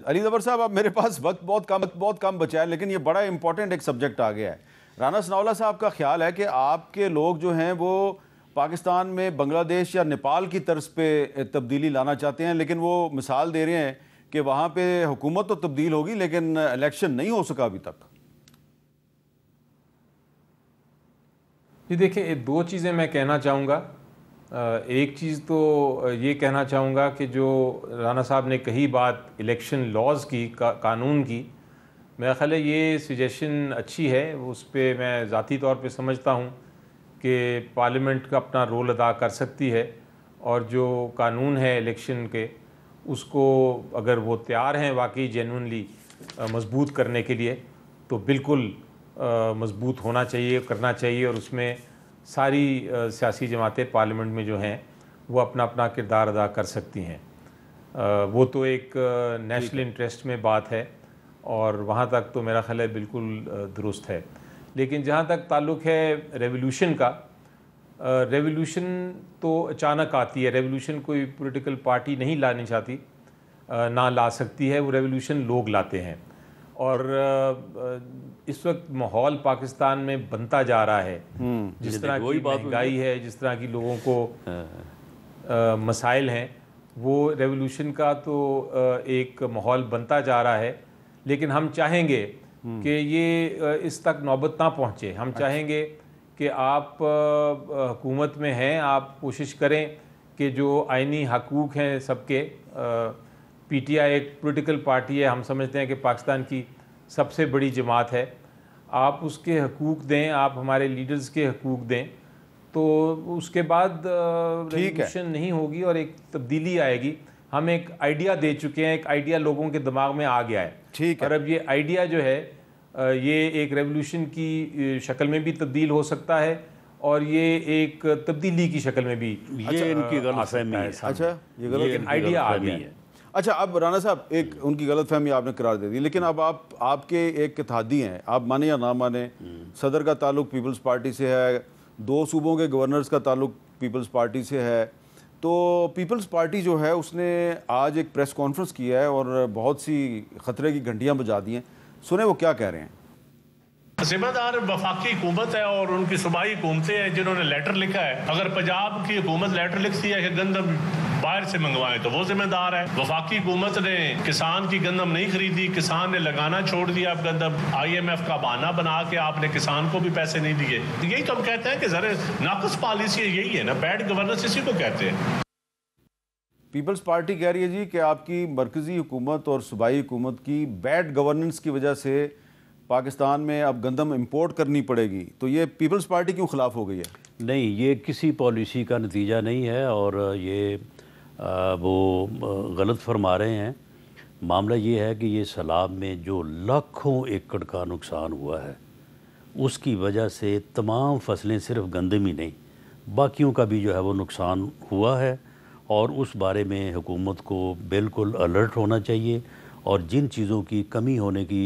अली ज़फ़र साहब, अब मेरे पास वक्त बहुत कम बचा है, लेकिन ये बड़ा इंपॉर्टेंट एक सब्जेक्ट आ गया है। राना सनाउल्लाह साहब का ख्याल है कि आपके लोग जो हैं वो पाकिस्तान में बांग्लादेश या नेपाल की तर्ज पे तब्दीली लाना चाहते हैं, लेकिन वो मिसाल दे रहे हैं कि वहाँ पे हुकूमत तो तब्दील होगी लेकिन इलेक्शन नहीं हो सका अभी तक। जी देखिए, दो चीज़ें मैं कहना चाहूँगा। एक चीज़ तो ये कहना चाहूँगा कि जो राना साहब ने कही बात इलेक्शन लॉज की, कानून की, मेरा ख्याल है ये सजेशन अच्छी है। उस पर मैं ज़ाती तौर पे समझता हूँ कि पार्लियामेंट का अपना रोल अदा कर सकती है, और जो कानून है इलेक्शन के उसको अगर वो तैयार हैं वाकई जेन्युइनली मजबूत करने के लिए, तो बिल्कुल मजबूत होना चाहिए, करना चाहिए, और उसमें सारी सियासी जमातें पार्लियामेंट में जो हैं वो अपना अपना किरदार अदा कर सकती हैं। वो तो एक नेशनल इंटरेस्ट में बात है, और वहाँ तक तो मेरा ख्याल है बिल्कुल दुरुस्त है। लेकिन जहाँ तक ताल्लुक़ है रेवोल्यूशन का, रेवोल्यूशन तो अचानक आती है। रेवोल्यूशन कोई पॉलिटिकल पार्टी नहीं लानी चाहती, ना ला सकती है। वो रेवोल्यूशन लोग लाते हैं, और इस वक्त माहौल पाकिस्तान में बनता जा रहा है। जिस तरह की महंगाई है, जिस तरह की लोगों को मसाइल हैं, वो रेवोल्यूशन का तो एक माहौल बनता जा रहा है। लेकिन हम चाहेंगे कि ये इस तक नौबत ना पहुँचे। हम चाहेंगे कि आप हुकूमत में हैं, आप कोशिश करें कि जो आइनी हकूक़ हैं सबके, पीटीआई एक पॉलिटिकल पार्टी है, हम समझते हैं कि पाकिस्तान की सबसे बड़ी जमात है, आप उसके हकूक़ दें, आप हमारे लीडर्स के हकूक़ दें, तो उसके बाद रेवोल्यूशन नहीं होगी और एक तब्दीली आएगी। हम एक आइडिया दे चुके हैं, एक आइडिया लोगों के दिमाग में आ गया है, ठीक है। और अब ये आइडिया जो है ये एक रेवोल्यूशन की शक्ल में भी तब्दील हो सकता है, और ये एक तब्दीली की शक्ल में भी ये इनकी गलतफहमी है। अच्छा, ये गलत आइडिया आ गया है। अच्छा, अब राना साहब एक उनकी गलतफहमी आपने करार दे दी, लेकिन अब आपके एक इत्तेहादी हैं, आप माने या ना माने, सदर का ताल्लुक पीपल्स पार्टी से है, 2 सूबों के गवर्नर्स का ताल्लुक पीपल्स पार्टी से है। तो पीपल्स पार्टी जो है उसने आज एक प्रेस कॉन्फ्रेंस किया है और बहुत सी ख़तरे की घंटियाँ बजा दी हैं। सुने वो क्या कह रहे हैं। जिम्मेदार वफाकी हुकूमत है और उनकी सूबाई हुकूमतें हैं जिन्होंने लेटर लिखा है। अगर पंजाब की हुकूमत लेटर लिखती है कि गंदम बाहर से मंगवाएं तो वो जिम्मेदार है। वफाकी हुकूमत ने किसान की गंदम नहीं खरीदी, किसान ने लगाना छोड़ दिया। अब गंदम IMF का बहाना बना के आपने किसान को भी पैसे नहीं दिए। यही तो हम कहते हैं कि जरा नाक़िस पॉलिसी यही है ना, बैड गवर्नेंस इसी को कहते हैं। पीपल्स पार्टी कह रही है जी कि आपकी मरकज़ी हुकूमत और सूबाई हुकूमत की बैड गवर्नेंस की वजह से पाकिस्तान में अब गंदम इंपोर्ट करनी पड़ेगी। तो ये पीपल्स पार्टी क्यों ख़िलाफ़ हो गई है? नहीं, ये किसी पॉलिसी का नतीजा नहीं है, और ये वो गलत फरमा रहे हैं। मामला ये है कि ये सैलाब में जो लाखों एकड़ का नुकसान हुआ है, उसकी वजह से तमाम फसलें, सिर्फ गंदम ही नहीं बाकियों का भी जो है वो नुकसान हुआ है, और उस बारे में हुकूमत को बिल्कुल अलर्ट होना चाहिए, और जिन चीज़ों की कमी होने की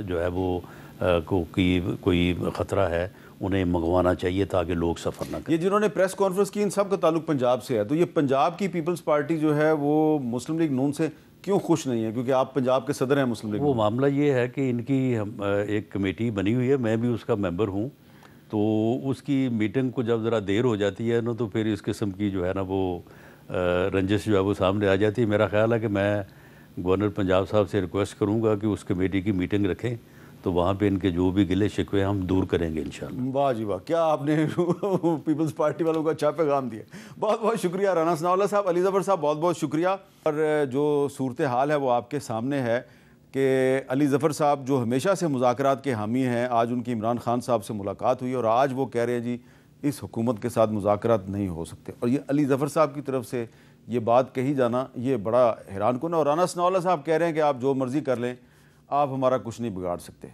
जो है वो कोई ख़तरा है, उन्हें मंगवाना चाहिए ताकि लोग सफ़र ना करें। ये जिन्होंने प्रेस कॉन्फ्रेंस की, इन सब का ताल्लुक पंजाब से है, तो ये पंजाब की पीपल्स पार्टी जो है वो मुस्लिम लीग नून से क्यों खुश नहीं है? क्योंकि आप पंजाब के सदर हैं मुस्लिम लीग। वो मामला ये है कि इनकी एक कमेटी बनी हुई है, मैं भी उसका मेंबर हूँ, तो उसकी मीटिंग को जब ज़रा देर हो जाती है ना, तो फिर इस किस्म की जो है ना वो रंजिश जो है वो सामने आ जाती है। मेरा ख्याल है कि मैं गवर्नर पंजाब साहब से रिक्वेस्ट करूंगा कि उस कमेटी की मीटिंग रखें, तो वहाँ पे इनके जो भी गिले शिकवे हम दूर करेंगे इंशाल्लाह। वाह जी वाह, क्या आपने पीपल्स पार्टी वालों को अच्छा पैगाम दिया। बहुत बहुत शुक्रिया राना सनाउल्लाह साहब, अली ज़फ़र साहब बहुत बहुत शुक्रिया। और जो सूरत हाल है वो आपके सामने है कि अली ज़फ़र साहब जो हमेशा से मुज़ाकरात के हामी हैं, आज उनकी इमरान खान साहब से मुलाकात हुई और आज वो कह रहे हैं जी इस हुकूमत के साथ मुज़ाकरात नहीं हो सकते। और ये अली ज़फ़र साहब की तरफ से ये बात कही जाना ये बड़ा हैरान कुन है। और राना सनाउल्लाह साहब कह रहे हैं कि आप जो मर्ज़ी कर लें, आप हमारा कुछ नहीं बिगाड़ सकते।